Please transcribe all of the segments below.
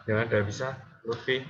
Ya, udah bisa, Lutfi.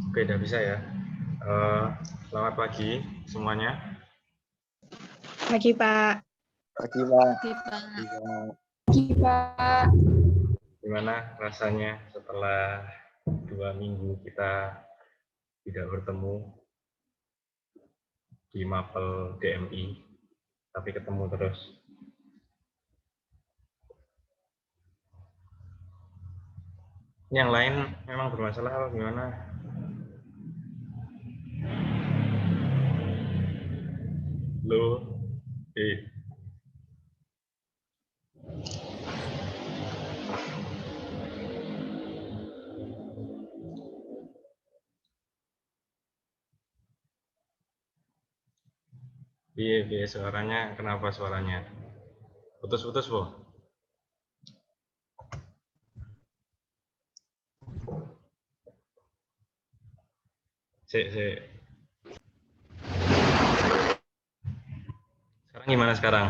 Oke, udah bisa ya. Selamat pagi semuanya. Pagi, Pak. Pagi, Pak. Pagi, Pak. Gimana rasanya setelah 2 minggu kita tidak bertemu di Mapel DMI, tapi ketemu terus? Yang lain memang bermasalah apa gimana? Loh, Iya, suaranya, kenapa suaranya? Putus-putus, Bu? Sik. Sekarang gimana sekarang?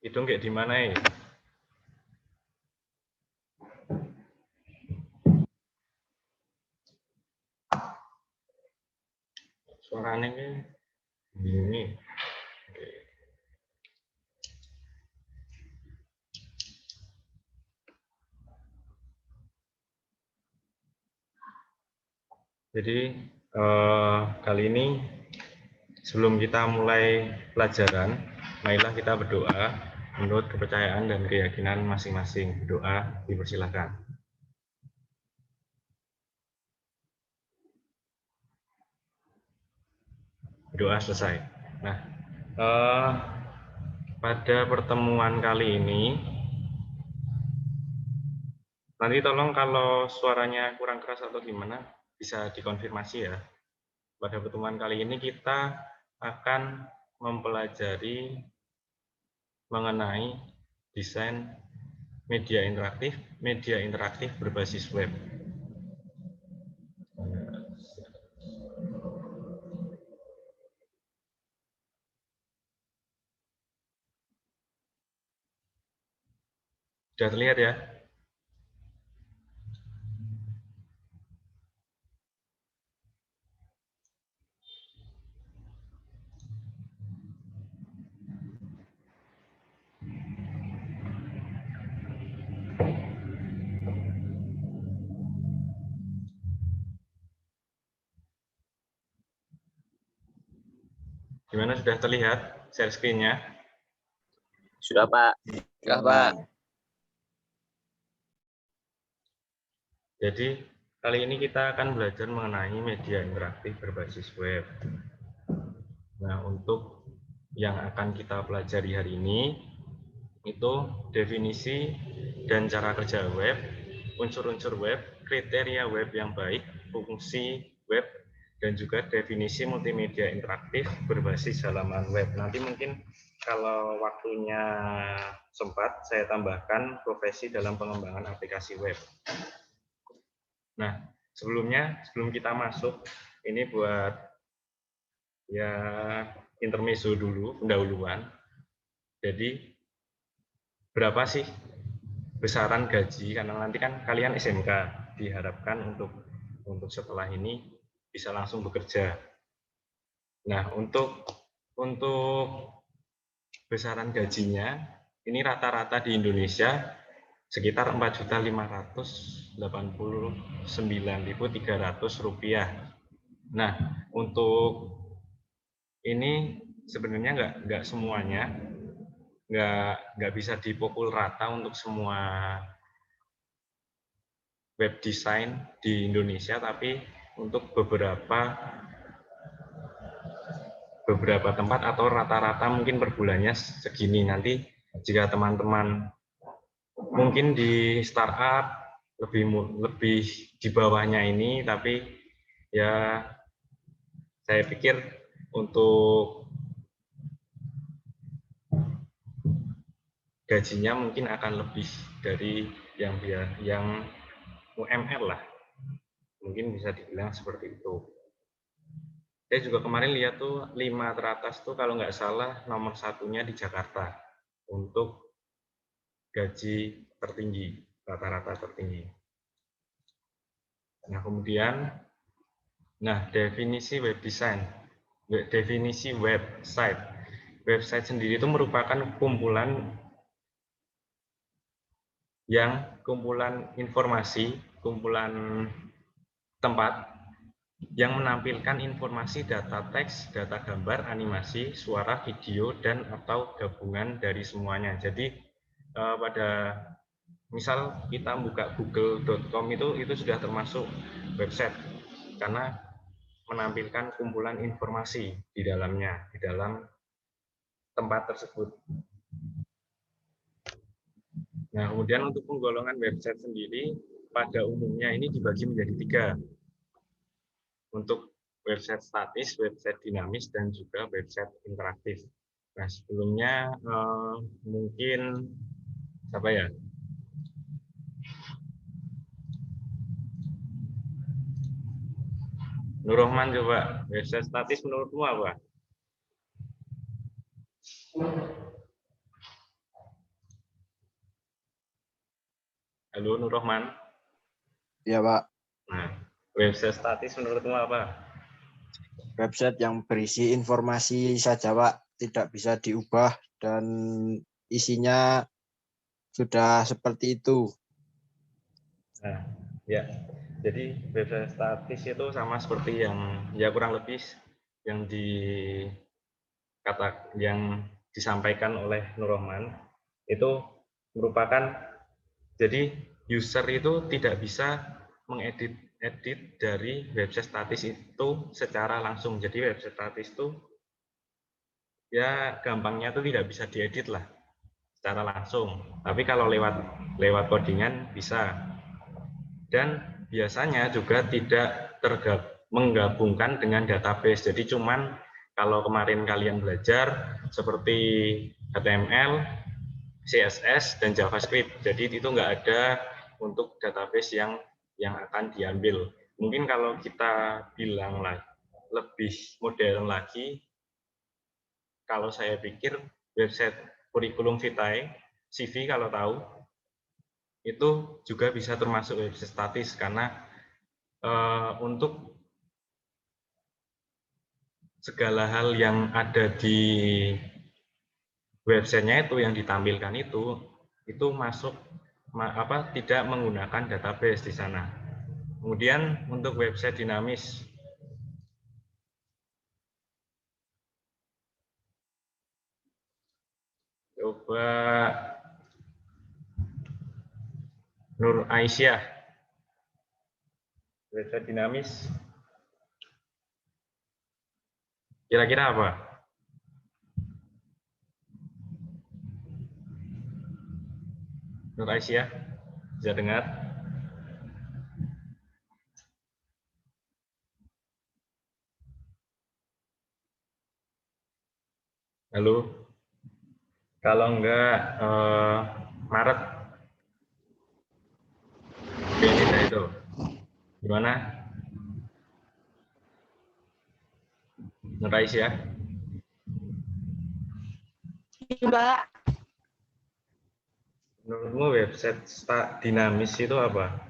Hidung kayak di mana ya? Suaranya ini. Oke. Jadi kali ini sebelum kita mulai pelajaran, marilah kita berdoa menurut kepercayaan dan keyakinan masing-masing. Doa dipersilahkan. Doa selesai. Nah, pada pertemuan kali ini, nanti tolong kalau suaranya kurang keras atau gimana, bisa dikonfirmasi ya. Pada pertemuan kali ini kita akan mempelajari mengenai desain media interaktif berbasis web. Sudah terlihat ya? Gimana, sudah terlihat share screen-nya? Sudah, Pak. Sudah, Pak. Jadi, kali ini kita akan belajar mengenai media interaktif berbasis web. Nah, untuk yang akan kita pelajari hari ini, itu definisi dan cara kerja web, unsur-unsur web, kriteria web yang baik, fungsi web, dan juga definisi multimedia interaktif berbasis halaman web. Nanti mungkin kalau waktunya sempat, saya tambahkan profesi dalam pengembangan aplikasi web. Nah, sebelum kita masuk, ini buat ya intermezzo dulu, pendahuluan. Jadi, berapa sih besaran gaji? Karena nanti kan kalian SMK, diharapkan untuk setelah ini bisa langsung bekerja. Nah, untuk besaran gajinya, ini rata-rata di Indonesia sekitar Rp4.589.300. Nah, untuk ini sebenarnya nggak semuanya, nggak bisa dipukul rata untuk semua web design di Indonesia, tapi untuk beberapa tempat atau rata-rata mungkin per bulannya segini. Nanti jika teman-teman mungkin di startup lebih di bawahnya ini, tapi ya saya pikir untuk gajinya mungkin akan lebih dari yang UMR lah, mungkin bisa dibilang seperti itu. Saya juga kemarin lihat tuh 5 teratas tuh kalau nggak salah nomor satunya di Jakarta untuk gaji tertinggi, rata-rata tertinggi. Nah, kemudian, definisi web design, definisi website. Website sendiri itu merupakan kumpulan informasi, kumpulan tempat yang menampilkan informasi data teks, data gambar, animasi, suara, video, dan atau gabungan dari semuanya. Jadi pada misal kita buka google.com itu sudah termasuk website karena menampilkan kumpulan informasi di dalamnya, di dalam tempat tersebut. Nah, kemudian untuk penggolongan website sendiri pada umumnya ini dibagi menjadi 3. Untuk website statis, website dinamis, dan juga website interaktif. Nah, sebelumnya mungkin apa ya? Nur Rohman, coba website statis menurutmu apa? Halo Nur Rohman. Ya, Pak. Nah, website statis menurutmu apa? Website yang berisi informasi saja, Pak, tidak bisa diubah dan isinya sudah seperti itu. Nah, ya. Jadi website statis itu sama seperti yang ya kurang lebih yang disampaikan oleh Nur Rohman, itu merupakan, jadi user itu tidak bisa mengedit dari website statis itu secara langsung. Jadi website statis itu ya gampangnya itu tidak bisa diedit lah secara langsung. Tapi kalau lewat codingan bisa. Dan biasanya juga tidak menggabungkan dengan database. Jadi cuman kalau kemarin kalian belajar seperti HTML, CSS, dan JavaScript. Jadi itu nggak ada untuk database yang akan diambil. Mungkin kalau kita bilang lebih modern lagi, kalau saya pikir website Curriculum Vitae, CV kalau tahu, itu juga bisa termasuk website statis karena untuk segala hal yang ada di websitenya itu yang ditampilkan itu masuk tidak menggunakan database di sana. Kemudian untuk website dinamis, coba Nur Aisyah, website dinamis kira-kira apa? Nur Aisyah, bisa dengar? Halo? Kalau enggak, Maret. Ini itu. Gimana? Nur Aisyah? Pak. Menurutmu website dinamis itu apa?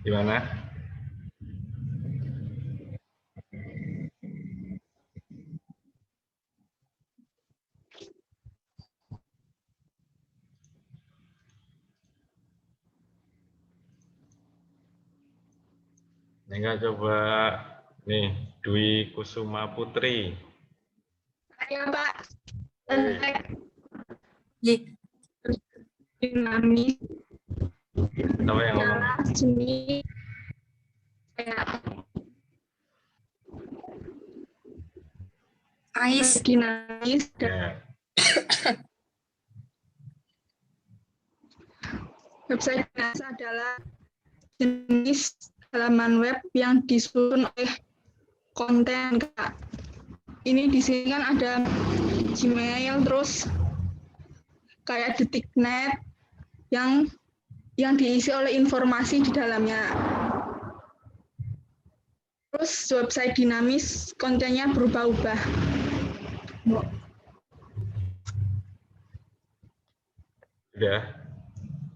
Gimana? Enggak, coba nih Dwi Kusuma Putri. Ayo Pak. Hey. Dinamis. Tahu yang ngomong? Seni. Ais dinamis. Ya. Website dinamis adalah jenis halaman web yang disusun oleh konten, Kak. Ini di sini kan ada Gmail, terus kayak detiknet yang diisi oleh informasi di dalamnya. Terus website dinamis kontennya berubah-ubah. Sudah.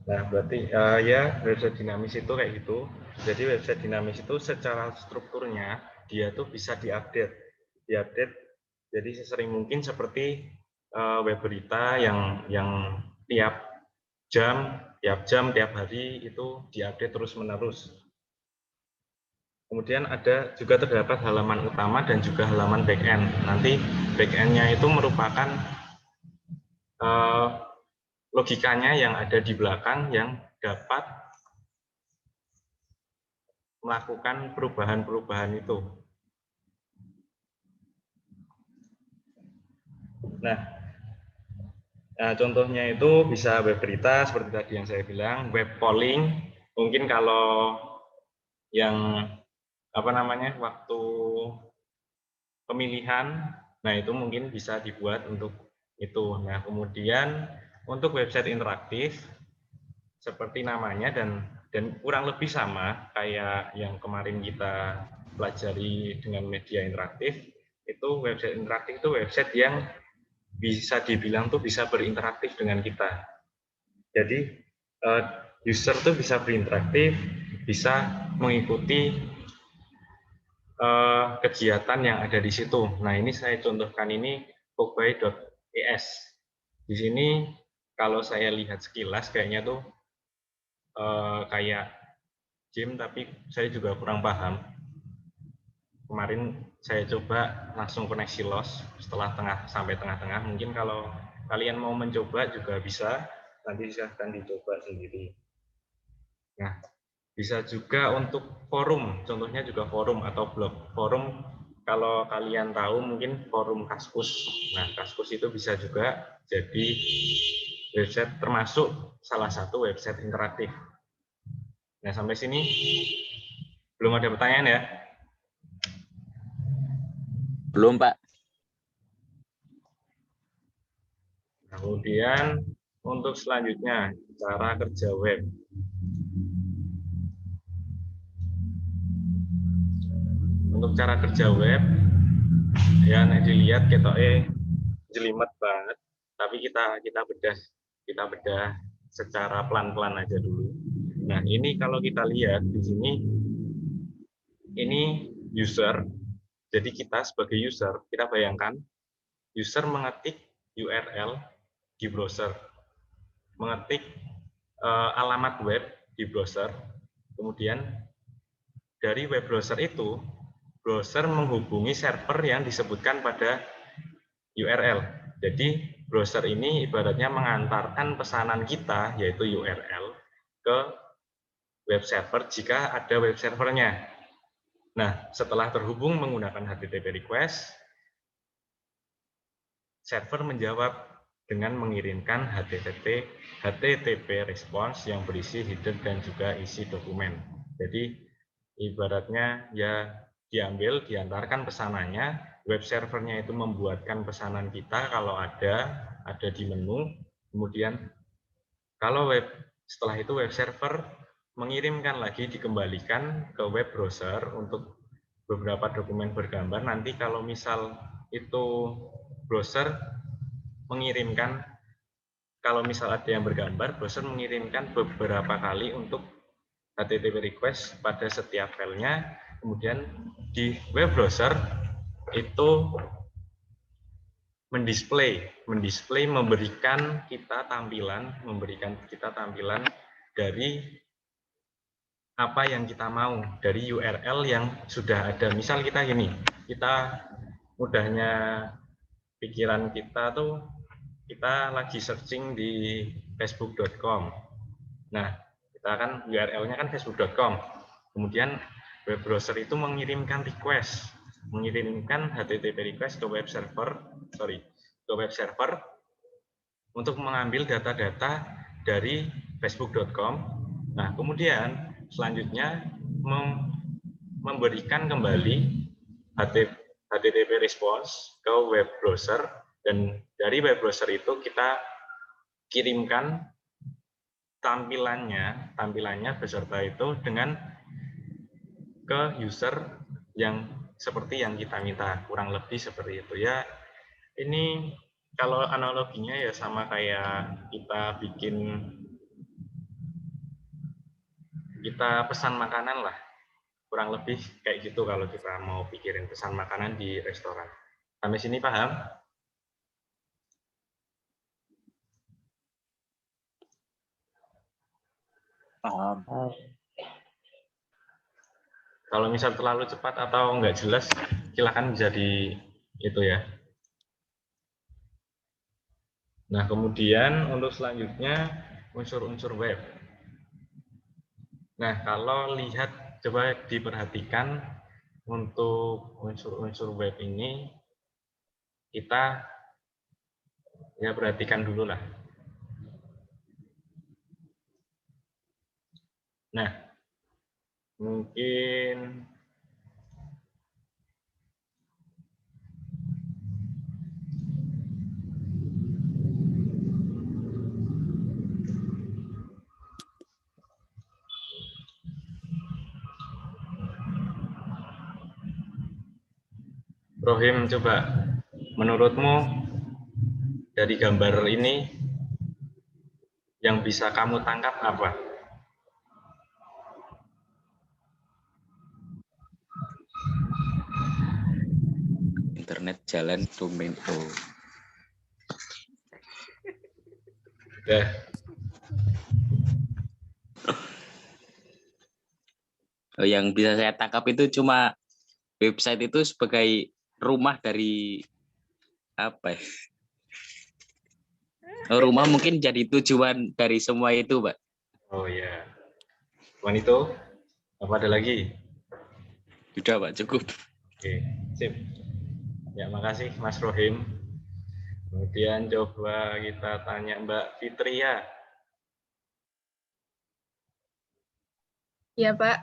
Nah, berarti ya website dinamis itu kayak gitu. Jadi website dinamis itu secara strukturnya dia tuh bisa diupdate. Jadi sesering mungkin seperti web berita yang tiap jam, tiap hari itu diupdate terus-menerus. Kemudian ada juga terdapat halaman utama dan juga halaman backend. Nanti backend-nya itu merupakan logikanya yang ada di belakang yang dapat melakukan perubahan-perubahan itu. Nah, contohnya itu bisa web berita seperti tadi yang saya bilang, web polling. Mungkin kalau yang waktu pemilihan, nah itu mungkin bisa dibuat untuk itu. Nah, kemudian untuk website interaktif seperti namanya dan kurang lebih sama kayak yang kemarin kita pelajari dengan media interaktif, itu website interaktif itu website yang bisa dibilang tuh bisa berinteraktif dengan kita. Jadi user tuh bisa berinteraktif, bisa mengikuti kegiatan yang ada di situ. Nah, ini saya contohkan ini pokby.es. Di sini kalau saya lihat sekilas kayaknya tuh kayak game, tapi saya juga kurang paham. Kemarin saya coba langsung koneksi los setelah sampai tengah-tengah. Mungkin kalau kalian mau mencoba juga bisa, nanti silahkan dicoba sendiri. Nah, Bisa juga untuk forum, contohnya juga forum atau blog. Forum kalau kalian tahu mungkin forum Kaskus. Nah, Kaskus itu bisa juga jadi website, termasuk salah satu website interaktif. Nah, sampai sini belum ada pertanyaan ya? Belum, Pak. Kemudian untuk selanjutnya, cara kerja web. Untuk cara kerja web, ya nek dilihat jelimet banget, tapi kita bedah secara pelan-pelan aja dulu. Nah, ini kalau kita lihat di sini, ini user. Jadi kita sebagai user, kita bayangkan user mengetik URL di browser, mengetik alamat web di browser, kemudian dari web browser itu, browser menghubungi server yang disebutkan pada URL. Jadi browser ini ibaratnya mengantarkan pesanan kita, yaitu URL, ke web server jika ada web servernya. Nah, setelah terhubung menggunakan HTTP request, server menjawab dengan mengirimkan HTTP response yang berisi header dan juga isi dokumen. Jadi ibaratnya ya diantarkan pesanannya, web servernya itu membuatkan pesanan kita kalau ada di menu, kemudian kalau setelah itu web server mengirimkan lagi, dikembalikan ke web browser untuk beberapa dokumen bergambar. Nanti kalau misal itu browser mengirimkan, kalau misal ada yang bergambar, browser mengirimkan beberapa kali untuk HTTP request pada setiap filenya. Kemudian di web browser itu mendisplay, memberikan kita tampilan dari apa yang kita mau, dari URL yang sudah ada. Misal kita gini, kita mudahnya pikiran kita tuh, kita lagi searching di facebook.com. Nah, kita kan URL-nya kan facebook.com. Kemudian web browser itu mengirimkan HTTP request ke web server untuk mengambil data-data dari facebook.com. Nah, kemudian selanjutnya memberikan kembali HTTP response ke web browser, dan dari web browser itu kita kirimkan tampilannya beserta itu dengan ke user yang seperti yang kita minta, kurang lebih seperti itu ya. Ini kalau analoginya ya sama kayak kita pesan makanan lah, kurang lebih kayak gitu kalau kita mau pikirin pesan makanan di restoran. Sampai sini paham? Paham. Kalau misal terlalu cepat atau nggak jelas, silakan bisa di itu ya. Nah, kemudian untuk selanjutnya unsur-unsur web. Nah, kalau lihat, coba diperhatikan untuk unsur-unsur web ini, kita ya perhatikan dulu lah. Nah, mungkin Rohim, coba menurutmu dari gambar ini yang bisa kamu tangkap apa? Internet jalan domain O. Ya. Yang bisa saya tangkap itu cuma website itu sebagai rumah dari apa ya? Rumah mungkin jadi tujuan dari semua itu, Pak. Oh ya. Cuman itu, apa ada lagi? Sudah Pak, cukup. Oke, sip. Ya, makasih Mas Rohim. Kemudian coba kita tanya Mbak Fitria. Iya, Pak.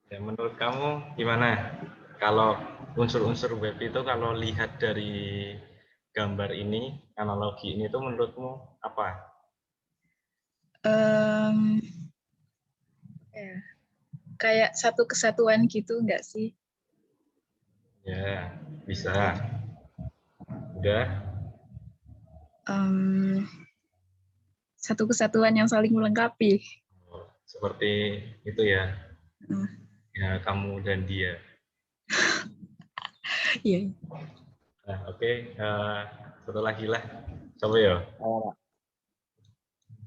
Ya, menurut kamu gimana? Kalau unsur-unsur web itu kalau lihat dari gambar ini, analogi ini tuh menurutmu apa? Ya, kayak satu kesatuan gitu nggak sih? Ya, bisa. Udah. Satu kesatuan yang saling melengkapi. Oh, seperti itu ya. Hmm. Ya, kamu dan dia. Iya. Nah, oke. Satu lagi lah. Coba ya.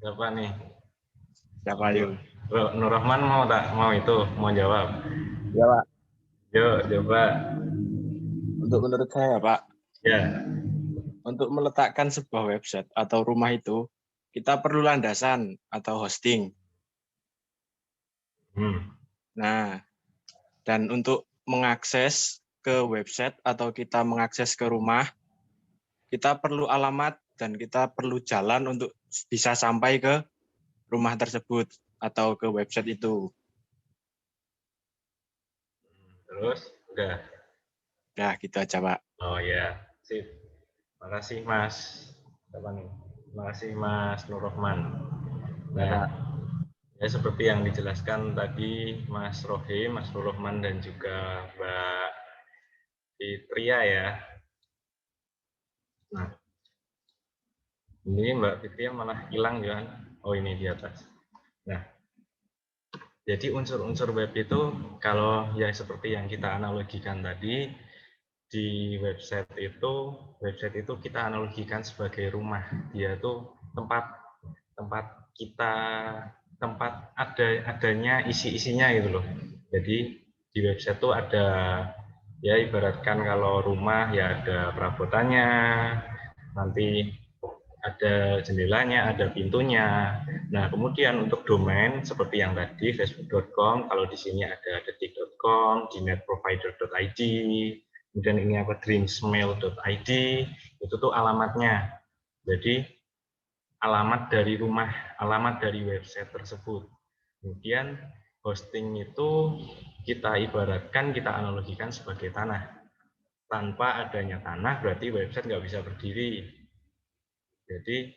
Siapa nih? Siapa yuk? Nur Rahman mau itu mau jawab. Ya Pak. Yuk, coba. Untuk menurut saya Pak, Ya. untuk meletakkan sebuah website atau rumah itu, kita perlu landasan atau hosting. Nah, dan untuk mengakses ke website atau kita mengakses ke rumah, kita perlu alamat dan kita perlu jalan untuk bisa sampai ke rumah tersebut atau ke website itu. Terus, udah. Ya, gitu aja Pak. Oh ya, sip. Makasih Mas. Siapa nih? Makasih Mas Nur Rahman. Nah, ya seperti yang dijelaskan tadi Mas Rohim, Mas Nur Rahman dan juga Mbak Fitria ya. Nah, ini Mbak Fitria malah hilang kan? Oh ini di atas. Nah, jadi unsur-unsur web itu kalau ya seperti yang kita analogikan tadi di website itu kita analogikan sebagai rumah. Dia itu tempat adanya isi-isinya gitu loh. Jadi di website itu ada ya ibaratkan kalau rumah ya ada perabotannya, nanti ada jendelanya, ada pintunya. Nah, kemudian untuk domain seperti yang tadi facebook.com, kalau di sini ada detik.com, di netprovider.id, kemudian ini apa dreamsmail.id, itu tuh alamatnya. Jadi alamat dari rumah, alamat dari website tersebut. Kemudian hosting itu kita ibaratkan, kita analogikan sebagai tanah. Tanpa adanya tanah berarti website nggak bisa berdiri. Jadi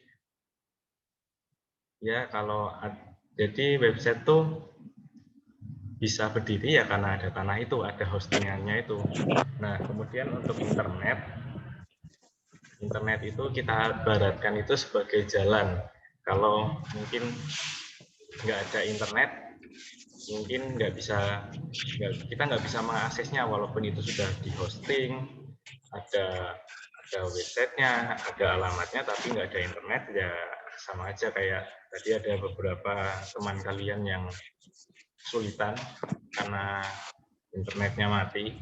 ya kalau jadi website tuh bisa berdiri ya karena ada tanah itu, ada hostingannya itu. Nah, kemudian untuk internet itu kita ibaratkan itu sebagai jalan. Kalau mungkin nggak ada internet, mungkin kita nggak bisa mengaksesnya walaupun itu sudah di hosting, ada websitenya, ada alamatnya, tapi nggak ada internet ya sama aja kayak tadi ada beberapa teman kalian yang kesulitan karena internetnya mati.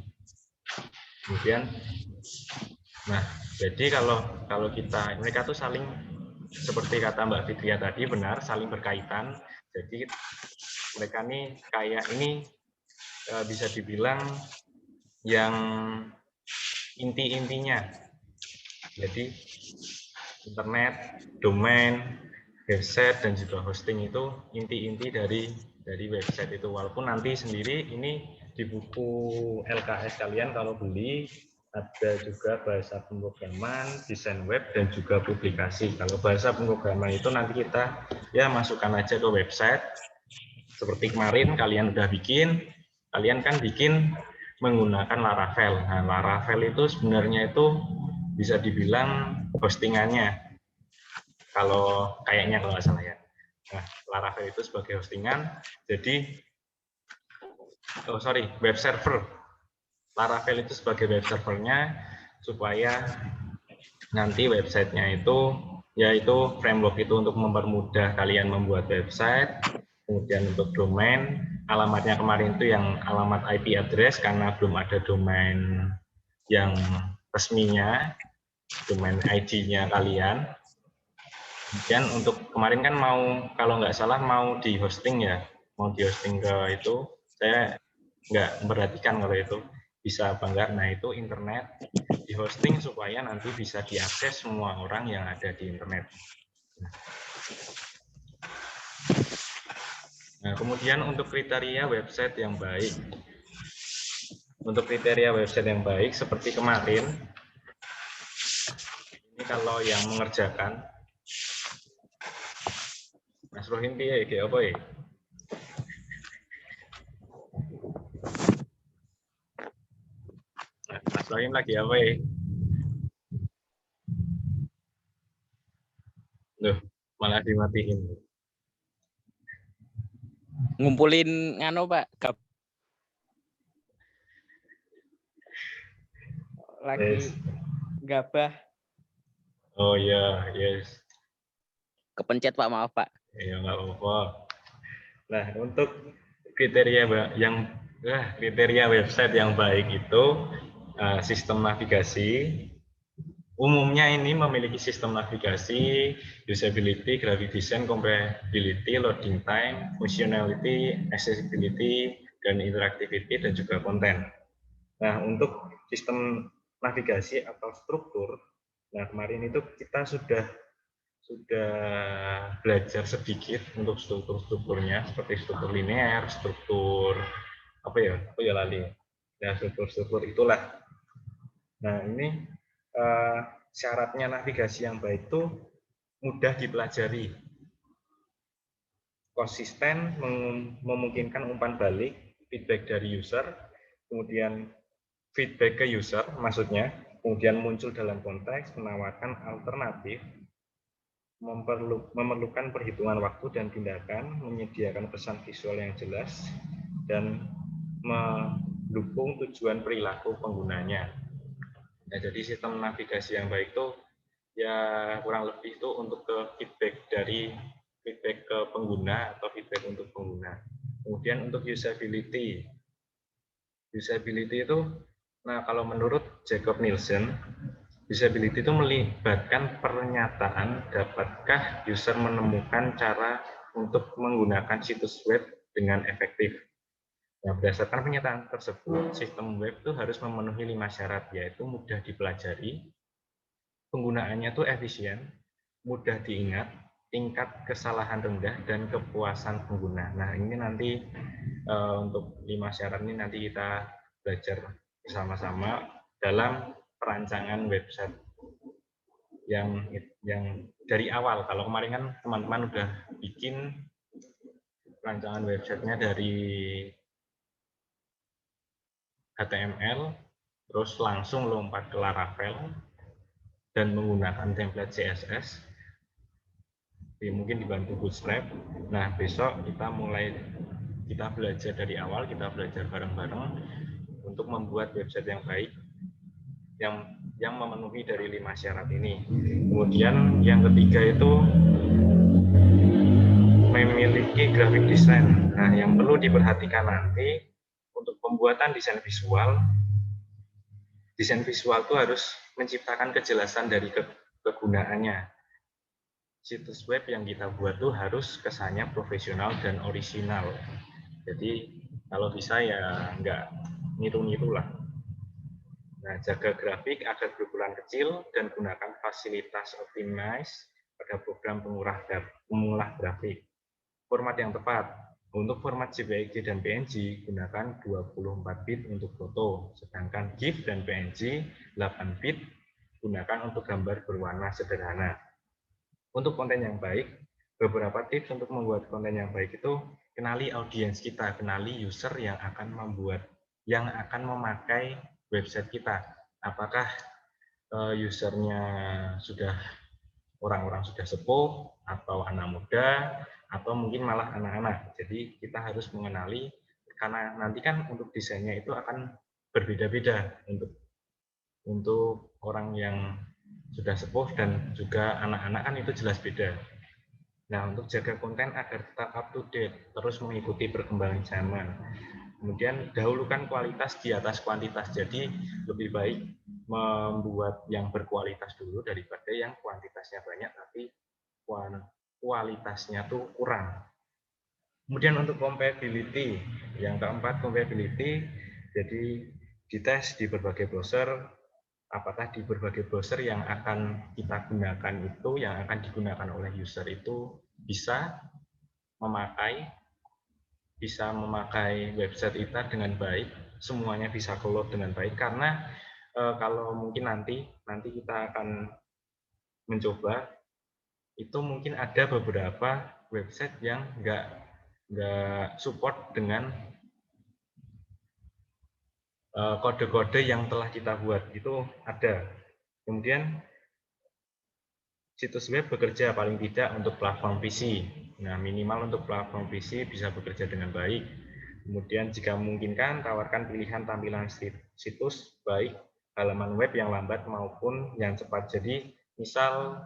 Kemudian, nah jadi kalau kita mereka tuh saling seperti kata Mbak Fitria tadi benar saling berkaitan. Jadi mereka nih kayak ini bisa dibilang yang inti-intinya. Jadi internet, domain, website dan juga hosting itu inti-inti dari website itu. Walaupun nanti sendiri ini di buku LKS kalian kalau beli ada juga bahasa pemrograman, desain web dan juga publikasi. Kalau bahasa pemrograman itu nanti kita ya masukkan aja ke website. Seperti kemarin kalian udah bikin, kalian kan bikin menggunakan Laravel. Nah, Laravel itu sebenarnya itu bisa dibilang hostingannya. Kalau kayaknya kalau nggak salah ya. Nah, Laravel itu sebagai hostingan, jadi web server. Laravel itu sebagai web servernya supaya nanti websitenya itu yaitu framework itu untuk mempermudah kalian membuat website. Kemudian untuk domain, alamatnya kemarin itu yang alamat IP address karena belum ada domain yang resminya, domain ID-nya kalian. Kemudian untuk kemarin kan mau kalau nggak salah mau di hosting ya. mau di hosting ke itu, saya nggak memperhatikan kalau itu bisa apa enggak. Nah, itu internet di hosting supaya nanti bisa diakses semua orang yang ada di internet. Nah, kemudian untuk kriteria website yang baik. Untuk kriteria website yang baik seperti kemarin, ini kalau yang mengerjakan, Mas Rohim piye iki apa ya? Nah, Mas Rohim lagi apa ya? Loh, malah dimatiin. Ngumpulin ngano Pak, lagi Yes. gabah. Oh iya, yes. Kepencet Pak, maaf Pak. Ya nggak apa-apa. Nah, untuk kriteria website yang baik itu sistem navigasi. Umumnya ini memiliki sistem navigasi, usability, graphic design, compatibility, loading time, functionality, accessibility, dan interactivity, dan juga konten. Nah, untuk sistem navigasi atau struktur, nah kemarin itu kita sudah belajar sedikit untuk strukturnya, seperti struktur linear, struktur apa ya? Aku ya lali. Ya, struktur itulah. Nah, ini syaratnya navigasi yang baik itu mudah dipelajari, konsisten, memungkinkan umpan balik, feedback dari user, kemudian feedback ke user maksudnya, kemudian muncul dalam konteks, menawarkan alternatif, memerlukan perhitungan waktu dan tindakan, menyediakan pesan visual yang jelas, dan mendukung tujuan perilaku penggunanya. Nah, jadi sistem navigasi yang baik itu ya kurang lebih itu untuk feedback ke pengguna atau feedback untuk pengguna. Kemudian untuk usability itu, nah kalau menurut Jacob Nielsen, usability itu melibatkan pernyataan dapatkah user menemukan cara untuk menggunakan situs web dengan efektif. Nah, berdasarkan pernyataan tersebut, sistem web itu harus memenuhi 5 syarat, yaitu mudah dipelajari, penggunaannya itu efisien, mudah diingat, tingkat kesalahan rendah, dan kepuasan pengguna. Nah, ini nanti untuk 5 syarat ini nanti kita belajar bersama-sama dalam perancangan website yang dari awal. Kalau kemarin kan teman-teman udah bikin perancangan websitenya dari HTML, terus langsung lompat ke Laravel dan menggunakan template CSS, mungkin dibantu Bootstrap. Nah, besok kita belajar dari awal, kita belajar bareng-bareng untuk membuat website yang baik, yang memenuhi dari 5 syarat ini. Kemudian yang ketiga itu memiliki graphic design. Nah, yang perlu diperhatikan nanti untuk pembuatan desain visual itu harus menciptakan kejelasan dari kegunaannya. Situs web yang kita buat tuh harus kesannya profesional dan orisinal. Jadi kalau bisa ya nggak niru-niru lah. Nah, jaga grafik agar berukuran kecil dan gunakan fasilitas optimize pada program pengolah grafik. Format yang tepat. Untuk format JPEG dan PNG, gunakan 24 bit untuk foto, sedangkan GIF dan PNG 8 bit gunakan untuk gambar berwarna sederhana. Untuk konten yang baik, beberapa tips untuk membuat konten yang baik itu kenali audiens kita, kenali user yang akan memakai website kita. Apakah usernya sudah orang-orang sudah sepuh atau anak muda atau mungkin malah anak-anak. Jadi kita harus mengenali, karena nanti kan untuk desainnya itu akan berbeda-beda untuk orang yang sudah sepuh dan juga anak-anak kan itu jelas beda. Nah, untuk jaga konten agar tetap up to date, terus mengikuti perkembangan zaman. Kemudian dahulukan kualitas di atas kuantitas. Jadi lebih baik membuat yang berkualitas dulu daripada yang kuantitasnya banyak tapi kualitasnya tuh kurang. Kemudian untuk compatibility, yang keempat compatibility, jadi dites di berbagai browser, apakah di berbagai browser yang akan kita gunakan itu, yang akan digunakan oleh user itu bisa memakai website kita dengan baik, semuanya bisa keload dengan baik, karena kalau mungkin nanti kita akan mencoba, itu mungkin ada beberapa website yang nggak support dengan kode-kode yang telah kita buat, itu ada. Kemudian situs web bekerja paling tidak untuk platform PC. Nah, minimal untuk platform PC bisa bekerja dengan baik. Kemudian jika memungkinkan, tawarkan pilihan tampilan situs baik halaman web yang lambat maupun yang cepat. Jadi misal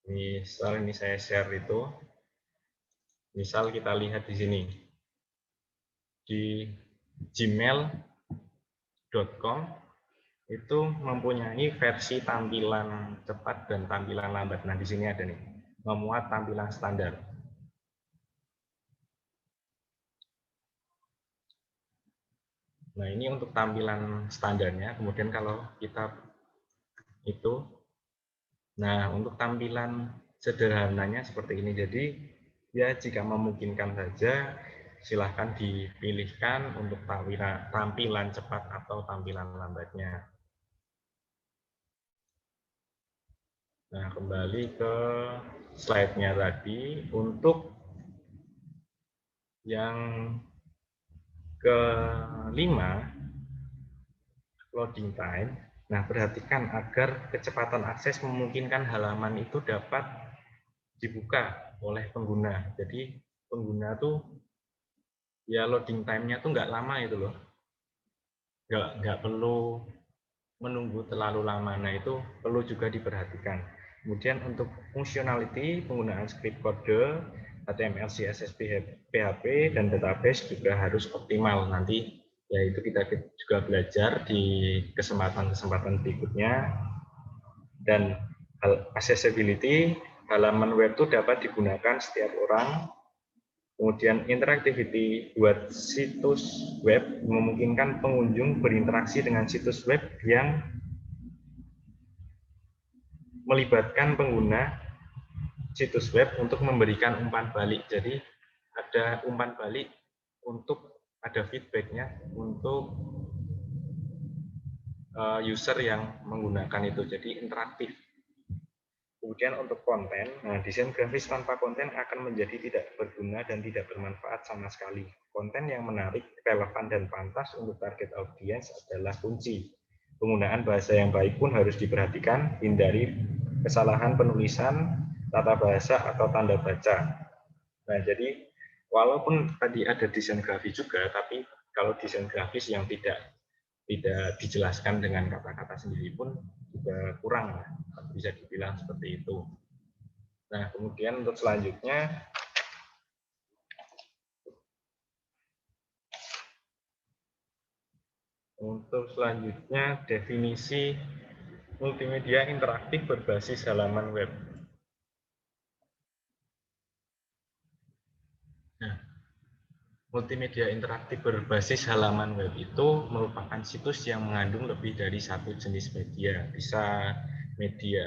misal ini saya share itu, misal kita lihat di sini di gmail.com itu mempunyai versi tampilan cepat dan tampilan lambat. Nah, di sini ada nih, memuat tampilan standar. Nah, ini untuk tampilan standarnya. Kemudian kalau kita itu, nah untuk tampilan sederhananya seperti ini. Jadi ya jika memungkinkan saja silahkan dipilihkan untuk tampilan cepat atau tampilan lambatnya. Nah, kembali ke slide-nya tadi, untuk yang kelima, loading time. Nah, perhatikan agar kecepatan akses memungkinkan halaman itu dapat dibuka oleh pengguna. Jadi pengguna tuh ya loading time-nya tuh nggak lama itu loh. Nggak perlu menunggu terlalu lama. Nah, itu perlu juga diperhatikan. Kemudian untuk functionality, penggunaan script kode, HTML, CSS, PHP, dan database juga harus optimal. Nanti yaitu kita juga belajar di kesempatan-kesempatan berikutnya. Dan accessibility, halaman web itu dapat digunakan setiap orang. Kemudian interactivity, buat situs web memungkinkan pengunjung berinteraksi dengan situs web yang melibatkan pengguna situs web untuk memberikan umpan balik. Jadi ada umpan balik untuk ada feedbacknya untuk user yang menggunakan itu, jadi interaktif. Kemudian untuk konten, nah desain grafis tanpa konten akan menjadi tidak berguna dan tidak bermanfaat sama sekali. Konten yang menarik, relevan, dan pantas untuk target audiens adalah kunci. Penggunaan bahasa yang baik pun harus diperhatikan, hindari kesalahan penulisan, tata bahasa, atau tanda baca. Nah, jadi walaupun tadi ada desain grafis juga, tapi kalau desain grafis yang tidak dijelaskan dengan kata-kata sendiri pun juga kurang, bisa dibilang seperti itu. Nah, kemudian untuk selanjutnya, definisi multimedia interaktif berbasis halaman web. Nah, multimedia interaktif berbasis halaman web itu merupakan situs yang mengandung lebih dari satu jenis media. Bisa media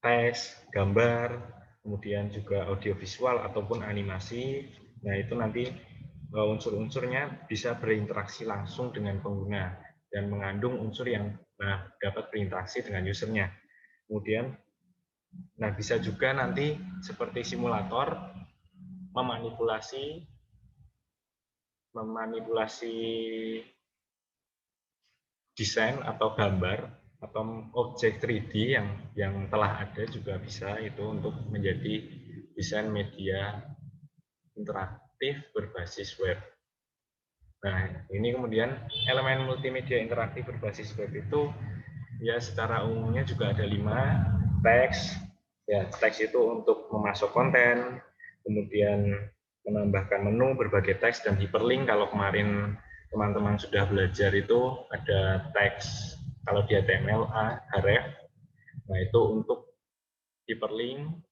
teks, gambar, kemudian juga audiovisual ataupun animasi. Nah, itu nanti unsur-unsurnya bisa berinteraksi langsung dengan pengguna dan mengandung unsur yang dapat berinteraksi dengan usernya. Kemudian bisa juga nanti seperti simulator memanipulasi desain atau gambar atau objek 3D yang telah ada juga bisa itu untuk menjadi desain media interaktif berbasis web. Nah, ini kemudian elemen multimedia interaktif berbasis web itu ya secara umumnya juga ada 5. Teks, ya teks itu untuk memasuk konten, kemudian menambahkan menu berbagai teks dan hyperlink. Kalau kemarin teman-teman sudah belajar itu ada teks, kalau di HTML, href, nah itu untuk hyperlink,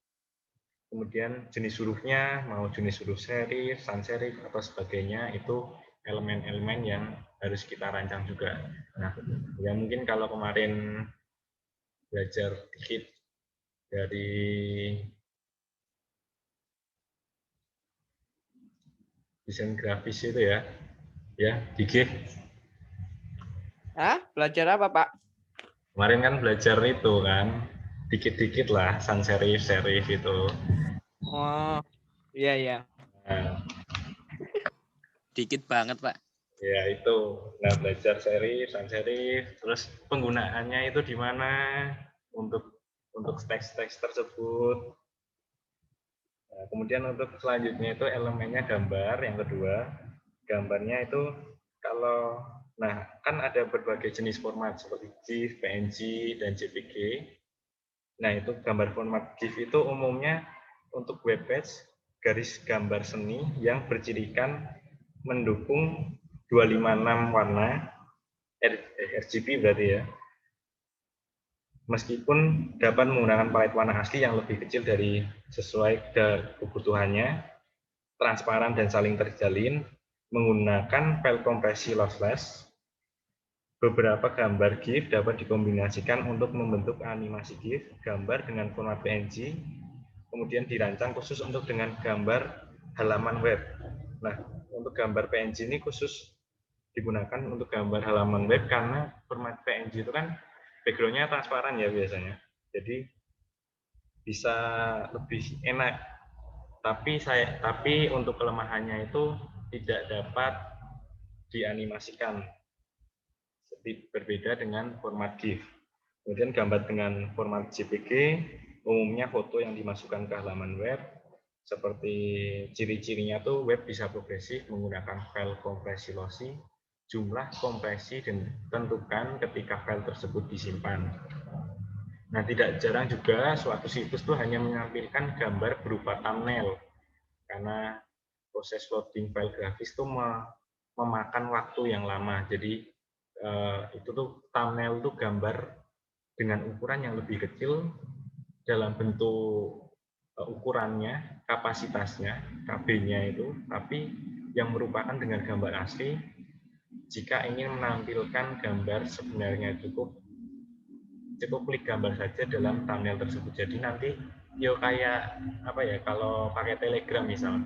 kemudian jenis hurufnya, mau jenis huruf serif, sans serif, atau sebagainya, itu elemen-elemen yang harus kita rancang juga. Nah, ya mungkin kalau kemarin belajar dikit dari desain grafis itu ya gigih. Belajar apa, Pak? Kemarin kan belajar itu kan, dikit-dikit lah, sans serif, serif itu. Oh, iya. Nah, Dikit banget, Pak. ya itu. Nah, belajar serif, sans serif, terus penggunaannya itu di mana untuk teks-teks tersebut. Nah, kemudian untuk selanjutnya itu elemennya gambar, yang kedua. Gambarnya itu kalau, nah kan ada berbagai jenis format seperti GIF, PNG, dan JPG. Nah itu gambar format GIF itu umumnya untuk webpage garis gambar seni yang bercirikan mendukung 256 warna RGB berarti ya. Meskipun dapat menggunakan palet warna asli yang lebih kecil dari sesuai kebutuhannya, transparan dan saling terjalin, menggunakan file kompresi lossless, beberapa gambar GIF dapat dikombinasikan untuk membentuk animasi GIF, gambar dengan format PNG, kemudian dirancang khusus untuk dengan gambar halaman web. Nah, untuk gambar PNG ini khusus digunakan untuk gambar halaman web karena format PNG itu kan background-nya transparan ya biasanya. Jadi bisa lebih enak. Tapi untuk kelemahannya itu tidak dapat dianimasikan. Berbeda dengan format GIF. Kemudian gambar dengan format JPG, umumnya foto yang dimasukkan ke halaman web. Seperti ciri-cirinya tuh web bisa progresif menggunakan file kompresi lossy, jumlah kompresi dan tentukan ketika file tersebut disimpan. Nah, tidak jarang juga suatu situs tuh hanya menampilkan gambar berupa thumbnail, karena proses loading file grafis itu memakan waktu yang lama. Jadi itu tuh thumbnail tuh gambar dengan ukuran yang lebih kecil dalam bentuk ukurannya, kapasitasnya, KB-nya itu, tapi yang merupakan dengan gambar asli. Jika ingin menampilkan gambar sebenarnya cukup klik gambar saja dalam thumbnail tersebut. Jadi nanti kayak apa ya, kalau pakai Telegram misal,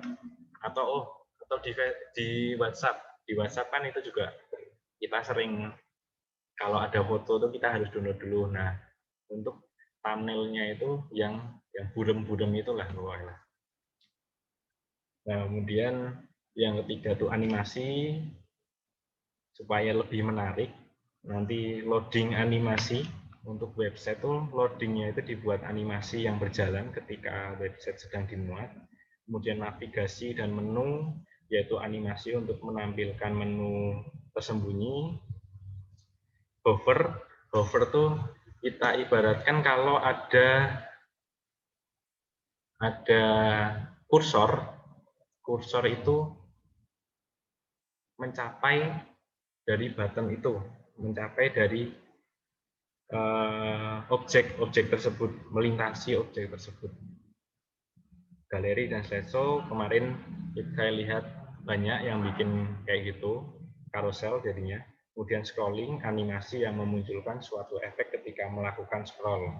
atau di WhatsApp kan itu juga kita sering kalau ada foto tuh kita harus download dulu. Nah, untuk thumbnailnya itu yang burem-burem itulah pokoknya. Nah, kemudian yang ketiga tuh animasi supaya lebih menarik. Nanti loading animasi untuk website tuh loadingnya itu dibuat animasi yang berjalan ketika website sedang dimuat. Kemudian navigasi dan menu yaitu animasi untuk menampilkan menu tersembunyi. Hover tuh kita ibaratkan kalau ada kursor itu mencapai dari button itu, mencapai dari objek tersebut, melintasi objek tersebut. Galeri dan slideshow kemarin saya lihat banyak yang bikin kayak gitu, carousel jadinya. Kemudian scrolling, animasi yang memunculkan suatu efek ketika melakukan scroll.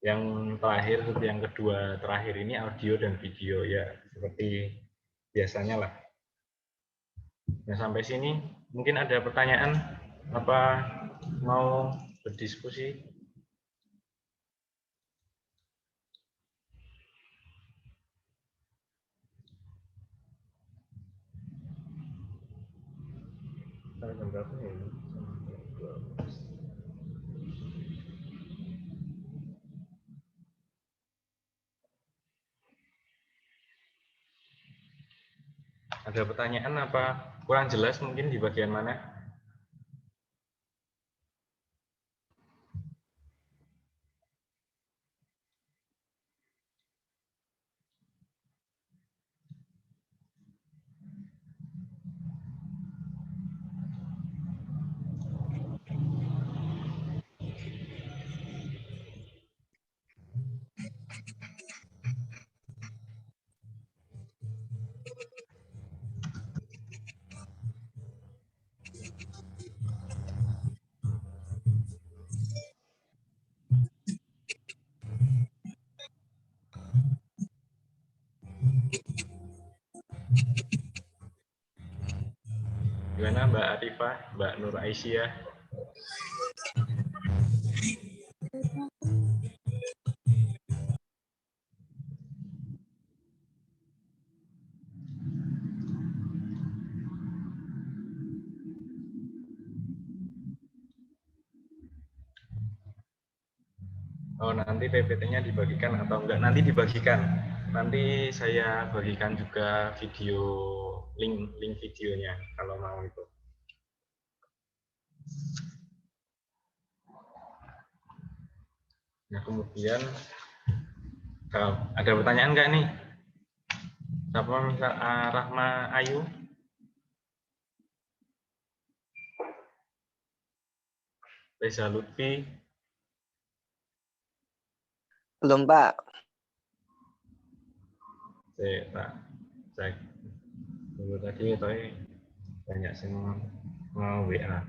Yang terakhir, yang kedua terakhir ini audio dan video ya, seperti biasanya lah. Nah, sampai sini mungkin ada pertanyaan, apa mau berdiskusi? Ada pertanyaan apa kurang jelas mungkin di bagian mana? Gimana Mbak Atifah, Mbak Nur Aisyah? Oh, nanti PPT-nya dibagikan atau enggak? Nanti dibagikan. Nanti saya bagikan juga video link videonya kalau mau itu. Nah, kemudian ada pertanyaan enggak nih? Siapa misal Rahma Ayu? Reza Lutfi? Belum, Pak. Saya cek dulu tadi, tapi banyak yang mau WA.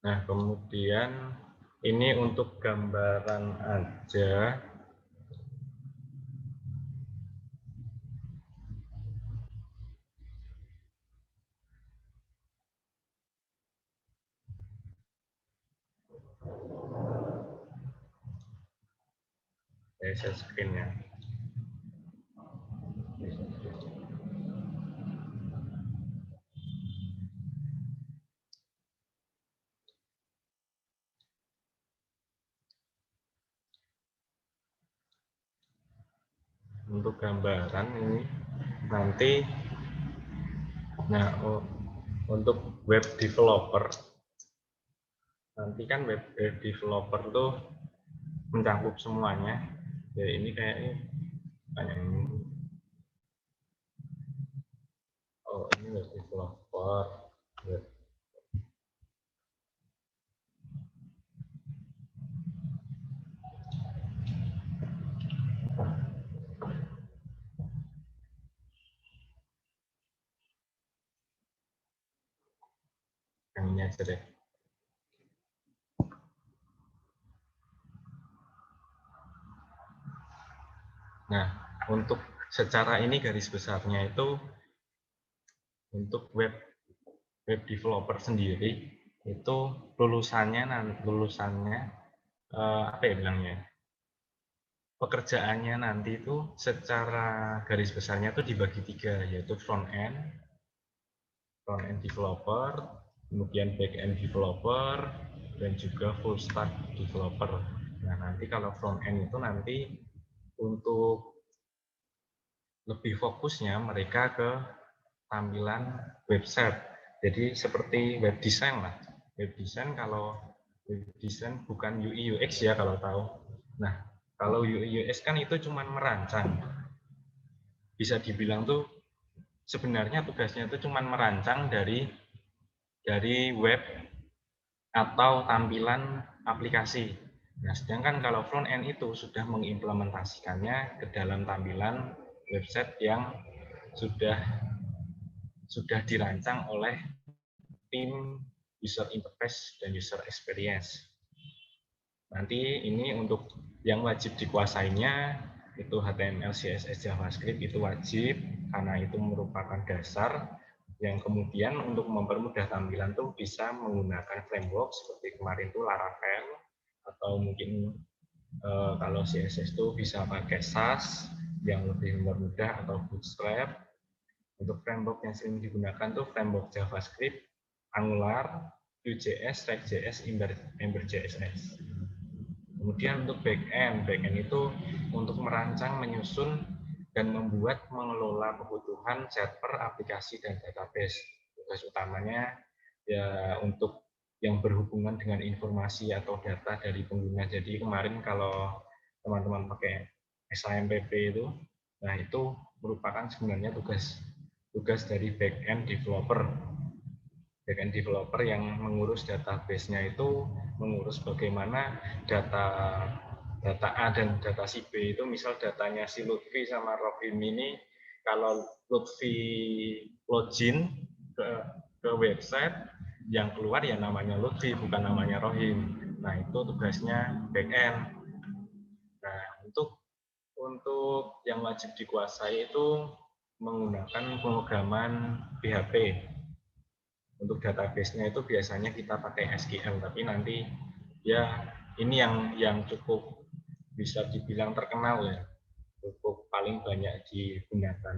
Nah, kemudian ini untuk gambaran aja. Saya screen-nya. Untuk gambaran ini nanti, nah untuk web developer, nanti kan web developer tuh mencakup semuanya. Ya ini kayaknya ini. Oh, ini web developer. Web. Yang ini aja deh. Nah, untuk secara ini garis besarnya itu untuk web developer sendiri itu lulusannya apa ya bilangnya? Pekerjaannya nanti itu secara garis besarnya itu dibagi 3, yaitu front end developer, kemudian back end developer, dan juga full stack developer. Nah, nanti kalau front end itu nanti untuk lebih fokusnya mereka ke tampilan website. Jadi seperti web design lah. Web design, kalau web design bukan UI UX ya kalau tahu. Nah, kalau UI UX kan itu cuma merancang. Bisa dibilang tuh sebenarnya tugasnya itu cuma merancang dari web atau tampilan aplikasi. Nah, sedangkan kalau front end itu sudah mengimplementasikannya ke dalam tampilan website yang sudah dirancang oleh tim user interface dan user experience. Nanti ini untuk yang wajib dikuasainya itu HTML, CSS, JavaScript itu wajib karena itu merupakan dasar. Yang kemudian untuk mempermudah tampilan tuh bisa menggunakan framework seperti kemarin tuh Laravel, atau mungkin kalau CSS itu bisa pakai SAS yang lebih mempermudah, atau Bootstrap. Untuk framework yang sering digunakan tuh framework JavaScript, Angular, Vue.js, React.js, Ember.js. Kemudian untuk backend itu untuk merancang, menyusun, dan mengelola kebutuhan server, aplikasi, dan database. Tugas utamanya ya untuk yang berhubungan dengan informasi atau data dari pengguna. Jadi kemarin kalau teman-teman pakai SAMPP itu, nah itu merupakan sebenarnya tugas dari back-end developer. Back-end developer yang mengurus database-nya itu mengurus bagaimana data data A dan data si B itu misal datanya si Lutfi sama Rohim ini, kalau Lutfi login ke website, yang keluar ya namanya Lutfi bukan namanya Rohim. Nah itu tugasnya backend. Nah untuk yang wajib dikuasai itu menggunakan pemrograman PHP. Untuk database-nya itu biasanya kita pakai SQL, tapi nanti ya ini yang cukup bisa dibilang terkenal ya, cukup paling banyak digunakan.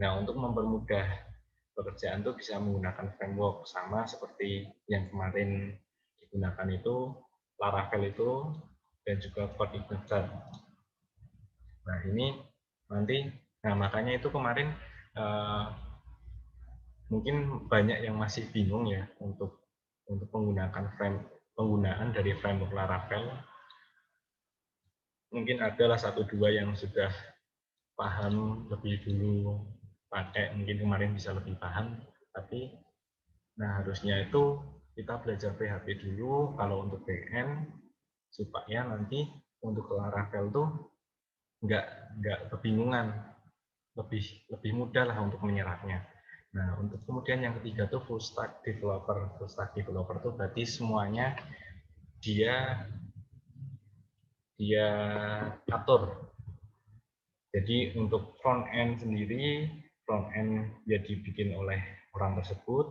Nah, untuk mempermudah pekerjaan itu bisa menggunakan framework sama seperti yang kemarin digunakan itu, Laravel itu, dan juga CodeIgniter. Nah, ini nanti, nah makanya itu kemarin mungkin banyak yang masih bingung ya untuk penggunaan dari framework Laravel. Mungkin adalah 1-2 yang sudah paham lebih dulu pakai, mungkin kemarin bisa lebih paham, tapi nah harusnya itu kita belajar PHP dulu kalau untuk backend supaya nanti untuk Laravel tuh nggak kebingungan, lebih mudah lah untuk menyerapnya. Nah, untuk kemudian yang ketiga tuh full stack developer. Full stack developer tuh berarti semuanya dia atur. Jadi untuk front end sendiri, front end ya dibikin oleh orang tersebut,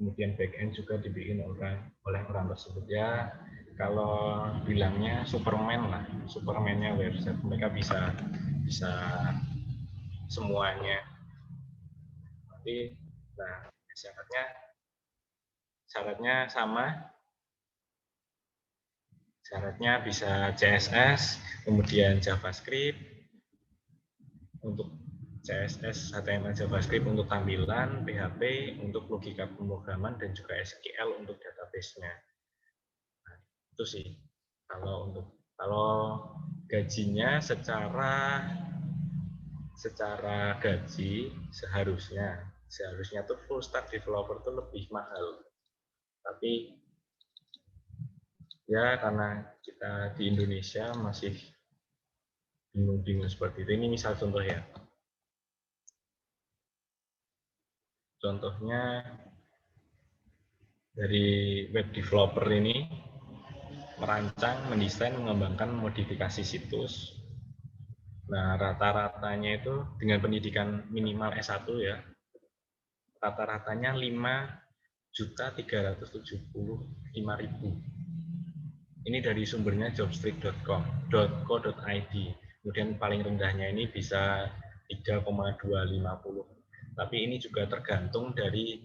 kemudian back end juga dibikin oleh orang tersebut ya. Kalau bilangnya Superman lah, Superman-nya website, mereka bisa semuanya. Tapi nah syaratnya sama. Syaratnya bisa CSS, kemudian JavaScript untuk CSS, HTML, JavaScript untuk tampilan, PHP untuk logika pemrograman, dan juga SQL untuk database-nya. Nah, itu sih. Kalau gajinya secara gaji seharusnya tuh full stack developer tuh lebih mahal. Tapi ya karena kita di Indonesia masih bingung-bingung seperti itu. Ini misal contoh ya. Contohnya dari web developer ini merancang, mendesain, mengembangkan modifikasi situs. Nah, rata-ratanya itu dengan pendidikan minimal S1 ya. Rata-ratanya 5.375.000. Ini dari sumbernya jobstreet.co.id. Kemudian paling rendahnya ini bisa 3,250. Tapi ini juga tergantung dari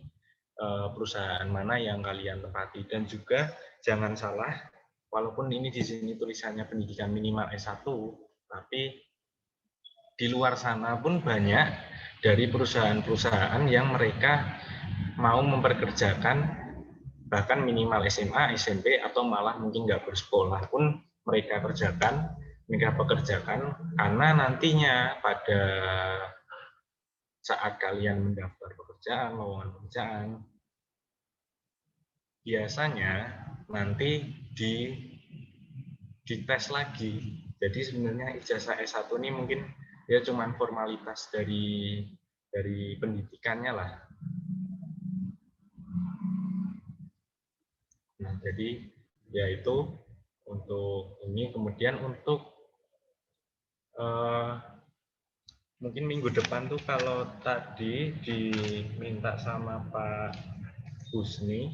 perusahaan mana yang kalian tempati. Dan juga jangan salah, walaupun ini di sini tulisannya pendidikan minimal S1, tapi di luar sana pun banyak dari perusahaan-perusahaan yang mereka mau memperkerjakan bahkan minimal SMA, SMP, atau malah mungkin nggak bersekolah pun mereka pekerjakan karena nantinya pada saat kalian mendaftar pekerjaan, lowongan pekerjaan, biasanya nanti dites lagi. Jadi sebenarnya ijazah S1 ini mungkin ya cuman formalitas dari pendidikannya lah. Nah, jadi yaitu untuk ini, kemudian untuk mungkin minggu depan tuh kalau tadi diminta sama Pak Husni,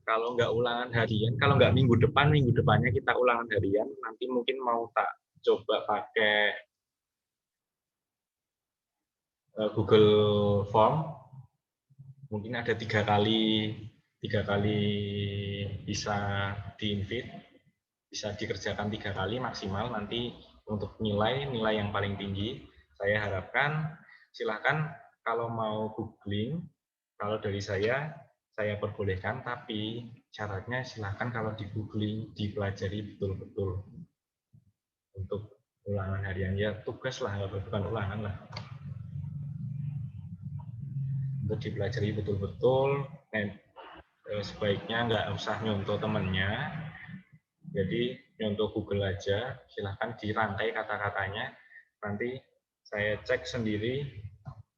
kalau nggak ulangan harian, kalau nggak minggu depannya kita ulangan harian, nanti mungkin mau tak coba pakai Google Form, mungkin ada 3 kali bisa di-invite, bisa dikerjakan 3 kali maksimal. Nanti untuk nilai yang paling tinggi, saya harapkan silahkan kalau mau googling, kalau dari saya perbolehkan, tapi syaratnya silahkan kalau di googling dipelajari betul-betul. Untuk ulangan harian ya tugas lah, bukan ulangan lah. Untuk dipelajari betul-betul, sebaiknya nggak usah nyontoh temennya, Jadi untuk Google aja, silahkan dirangkai kata-katanya. Nanti saya cek sendiri.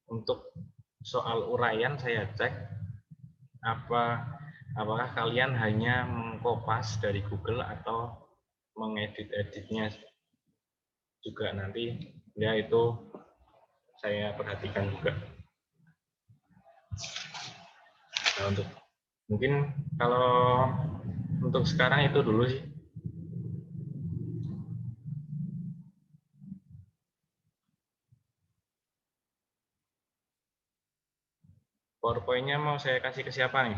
Untuk soal uraian saya cek apakah kalian hanya mengkopas dari Google atau mengedit-editnya juga nanti ya itu saya perhatikan juga. Nah, untuk mungkin kalau untuk sekarang itu dulu sih. PowerPoint-nya mau saya kasih ke siapa nih?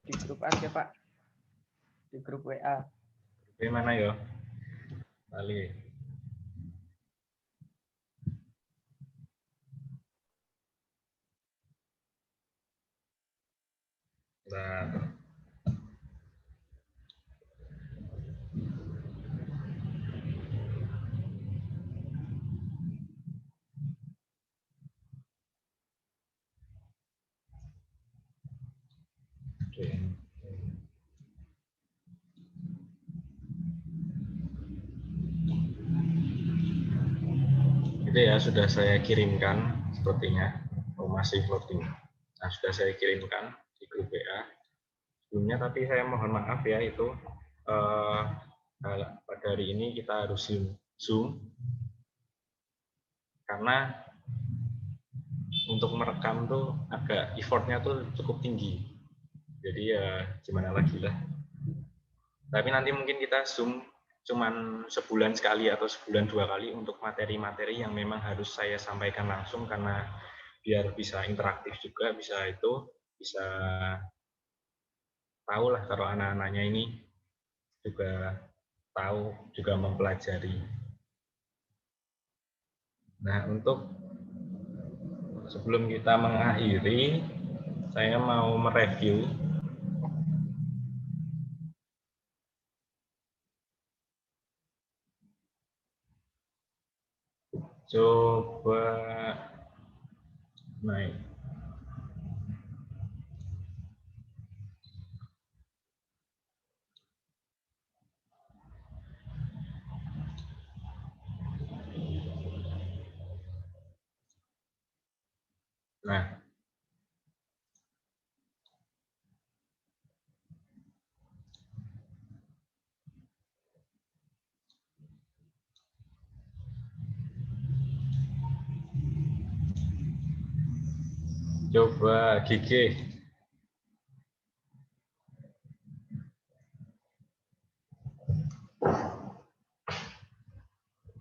Di grup aja, Pak. Di grup WA. Gimana ya? Kali. Nah, oke. Itu ya sudah saya kirimkan sepertinya. Oh, masih loading. Nah, sudah saya kirimkan di grup WA. Sebelumnya tapi saya mohon maaf ya itu pada hari ini kita harus Zoom karena untuk merekam tuh agak effortnya tuh cukup tinggi. Jadi ya gimana lagi lah. Tapi nanti mungkin kita Zoom cuman sebulan sekali atau sebulan 2 kali untuk materi-materi yang memang harus saya sampaikan langsung karena biar bisa interaktif juga, bisa tahu lah kalau anak-anaknya ini juga tahu, juga mempelajari. Nah, untuk sebelum kita mengakhiri, saya mau mereview coba naik. Nah, coba GG.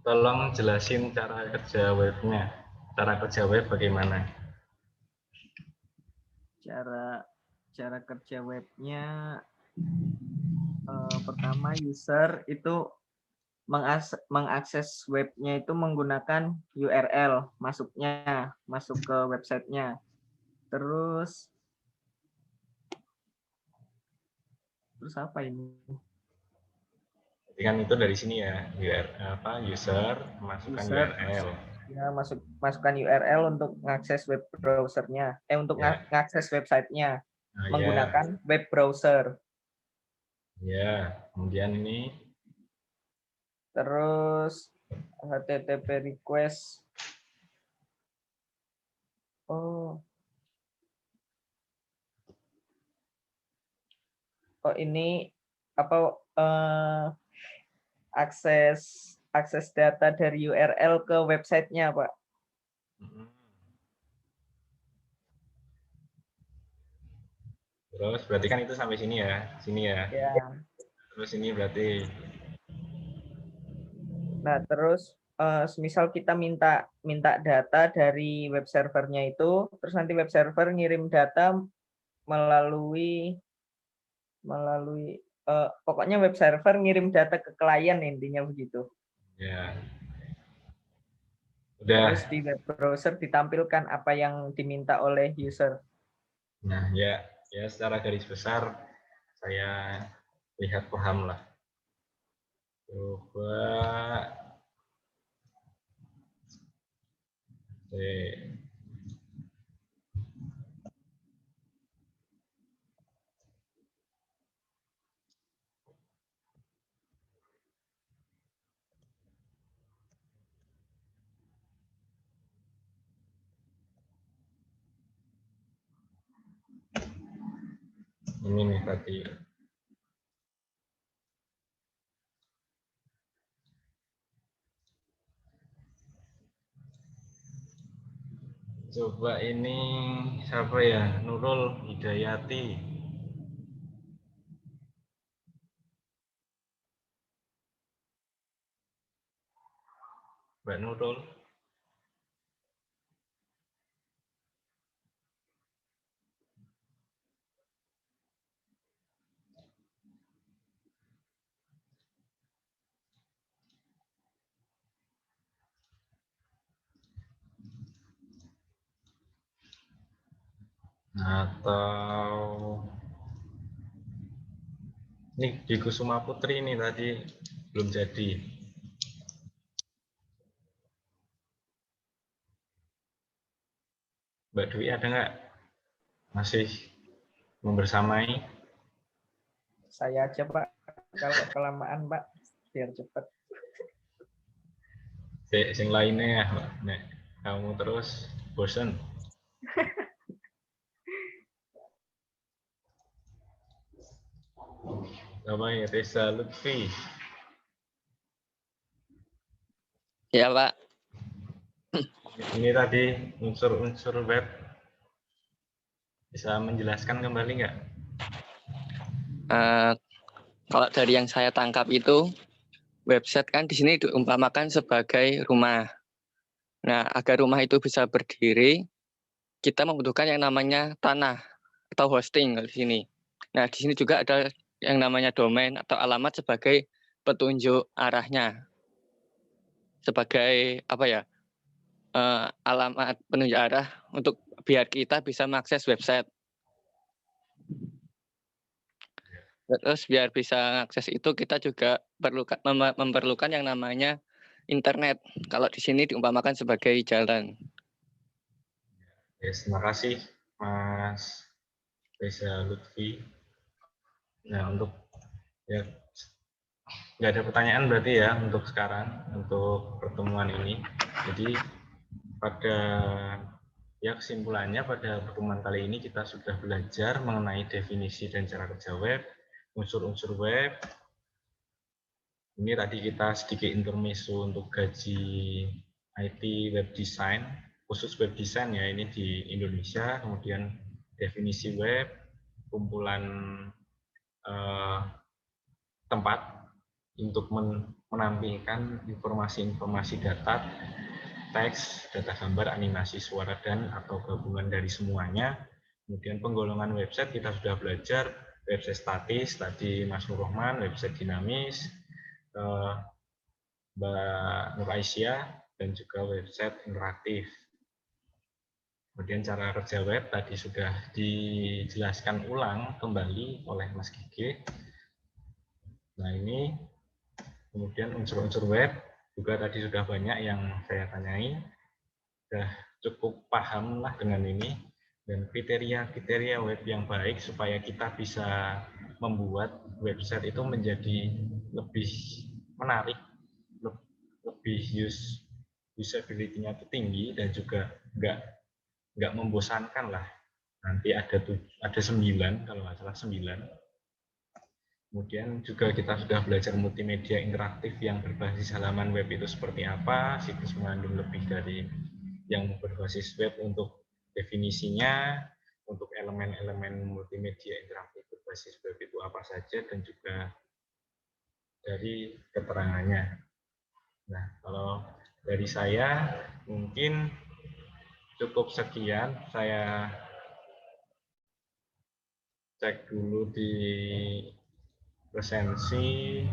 Tolong jelasin cara kerja webnya. Cara kerja web bagaimana? Cara kerja webnya pertama user itu mengakses webnya itu menggunakan URL masuk ke websitenya. Terus apa ini? Jadi kan itu dari sini ya, user masukkan URL. Ya, masukkan URL untuk mengakses web browsernya, untuk Ya. mengakses websitenya Nah, menggunakan web browser. Ya, kemudian ini Terus HTTP request. Oh, ini apa akses data dari URL ke websitenya, Pak. terus berarti kan itu sampai sini ya, Ya. Terus ini berarti. Nah, terus misal kita minta data dari web servernya itu, terus nanti web server ngirim data melalui pokoknya web server ngirim data ke klien, intinya begitu. Ya. Udah. Terus di web browser ditampilkan apa yang diminta oleh user. Nah, ya secara garis besar saya lihat paham lah. Coba Ini nih tadi. Coba ini siapa ya? Nurul Hidayati. Mbak Nurul. Atau ini di Kusuma Putri ini tadi belum jadi. Mbak Dwi ada nggak? Masih membersamai? Saya aja Pak, kalau kelamaan Pak, biar cepat. Sing lainnya ya, Mbak. Nek kamu terus bosen. Apa ya, Reza Lutfi. Ya, Pak. Ini tadi unsur-unsur web. Bisa menjelaskan kembali nggak? Kalau dari yang saya tangkap itu, website kan di sini diumpamakan sebagai rumah. Nah, agar rumah itu bisa berdiri, kita membutuhkan yang namanya tanah atau hosting di sini. Nah, di sini juga ada yang namanya domain atau alamat sebagai petunjuk arahnya. Sebagai apa ya? Alamat penunjuk arah untuk biar kita bisa mengakses website. Terus biar bisa mengakses itu kita juga memerlukan yang namanya internet. Kalau di sini diumpamakan sebagai jalan. Yes, terima kasih Mas Reza Lutfi. Nah, untuk ya nggak ada pertanyaan berarti ya untuk sekarang, untuk pertemuan ini. Jadi pada kesimpulannya pada pertemuan kali ini kita sudah belajar mengenai definisi dan cara kerja web, unsur-unsur web. Ini tadi kita sedikit intermezzo untuk gaji IT web design, khusus web design ya, ini di Indonesia. Kemudian definisi web, kumpulan tempat untuk menampilkan informasi-informasi data, teks, data gambar, animasi, suara, dan atau gabungan dari semuanya. Kemudian penggolongan website kita sudah belajar, website statis, tadi Mas Nur Rahman, website dinamis, Mbak Nur Aisyah, dan juga website interaktif. Kemudian cara kerja web tadi sudah dijelaskan ulang kembali oleh Mas Gigi. Nah ini, kemudian unsur-unsur web juga tadi sudah banyak yang saya tanyai. Sudah cukup paham lah dengan ini. Dan kriteria-kriteria web yang baik supaya kita bisa membuat website itu menjadi lebih menarik, lebih usability-nya itu tinggi, dan juga nggak membosankan lah. Nanti ada 9, kalau nggak salah 9. Kemudian juga kita sudah belajar multimedia interaktif yang berbasis halaman web itu seperti apa, situs mengandung lebih dari yang berbasis web untuk definisinya, untuk elemen-elemen multimedia interaktif berbasis web itu apa saja, dan juga dari keterangannya. Nah, kalau dari saya mungkin cukup sekian. Saya cek dulu di presensi,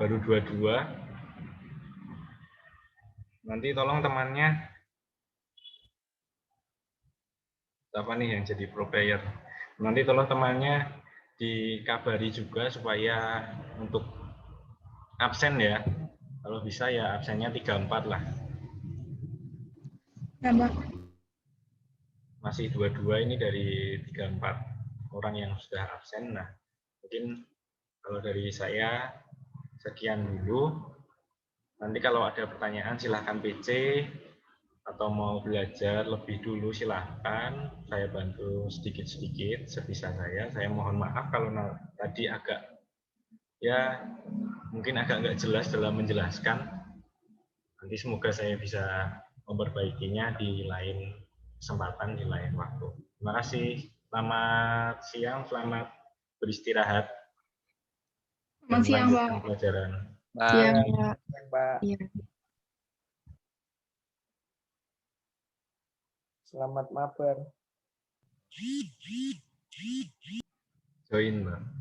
baru 22. Nanti tolong temannya, siapa nih yang jadi pro player. Nanti tolong temannya dikabari juga supaya untuk absen ya. Kalau bisa ya absennya 3-4 lah. Ya, Pak. Masih 22 ini dari 3-4 orang yang sudah absen. Nah, mungkin kalau dari saya sekian dulu. Nanti kalau ada pertanyaan silahkan PC atau mau belajar lebih dulu silahkan, saya bantu sedikit-sedikit sebisa saya. Saya mohon maaf kalau tadi mungkin agak nggak jelas dalam menjelaskan. Nanti semoga saya bisa memperbaikinya di lain kesempatan, di lain waktu. Terima kasih. Selamat siang, selamat beristirahat. Selamat siang, Pak. Melanjutkan pelajaran. Iya, Bye. Pak. Pak. Iya. Selamat mabar. Join, Mbak.